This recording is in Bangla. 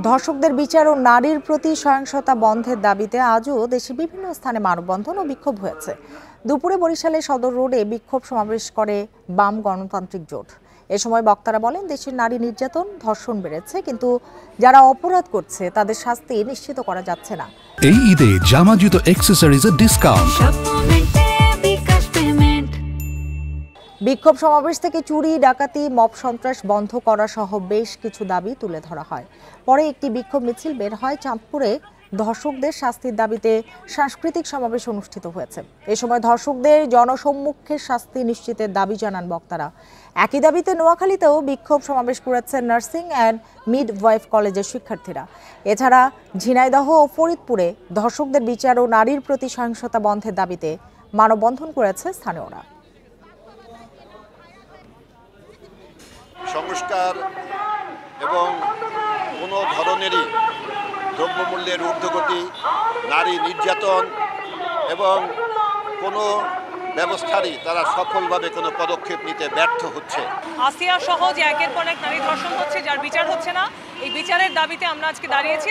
ধর্ষকদের বিচার ও নারীর প্রতি সহিংসতা বন্ধের দাবিতে আজও দেশে বিভিন্ন স্থানে মানববন্ধন ও বিক্ষোভ হয়েছে। দুপুরে বরিশালে সদর রোডে বিক্ষোভ সমাবেশ করে বাম গণতান্ত্রিক জোট। এ সময় বক্তারা বলেন, দেশের নারী নির্যাতন, ধর্ষণ বেড়েছে, কিন্তু যারা অপরাধ করছে তাদের শাস্তি নিশ্চিত করা যাচ্ছে না। এই ঈদে জামা জুতো অ্যাক্সেসরিজের ডিসকাউন্ট। বিক্ষোভ সমাবেশ থেকে চুরি, ডাকাতি, মব সন্ত্রাস বন্ধ করা সহ বেশ কিছু দাবি তুলে ধরা হয়। পরে একটি বিক্ষোভ মিছিল বের হয় চাঁদপুরে। ধর্ষকদের শাস্তির দাবিতে সাংস্কৃতিক সমাবেশ অনুষ্ঠিত হয়েছে। এ সময় ধর্ষকদের জনসম্মুখে শাস্তি নিশ্চিতের দাবি জানান বক্তারা। একই দাবিতে নোয়াখালীতেও বিক্ষোভ সমাবেশ করেছে নার্সিং অ্যান্ড মিডওয়াইফ কলেজের শিক্ষার্থীরা। এছাড়া ঝিনাইদহ ও ফরিদপুরে ধর্ষকদের বিচার ও নারীর প্রতি সহিংসতা বন্ধের দাবিতে মানববন্ধন করেছে স্থানীয়রা। সংস্কার এবং কোনো ধরনেরই দ্রব্যমূল্যের ঊর্ধ্বগতি, নারী নির্যাতন এবং কোনো ব্যবস্থারই তারা সফলভাবে কোনো পদক্ষেপ নিতে ব্যর্থ হচ্ছে। আসিয়া সহ যে একের পর এক নারী ধর্ষণ হচ্ছে, যার বিচার হচ্ছে না, এই বিচারের দাবিতে আমরা আজকে দাঁড়িয়েছি।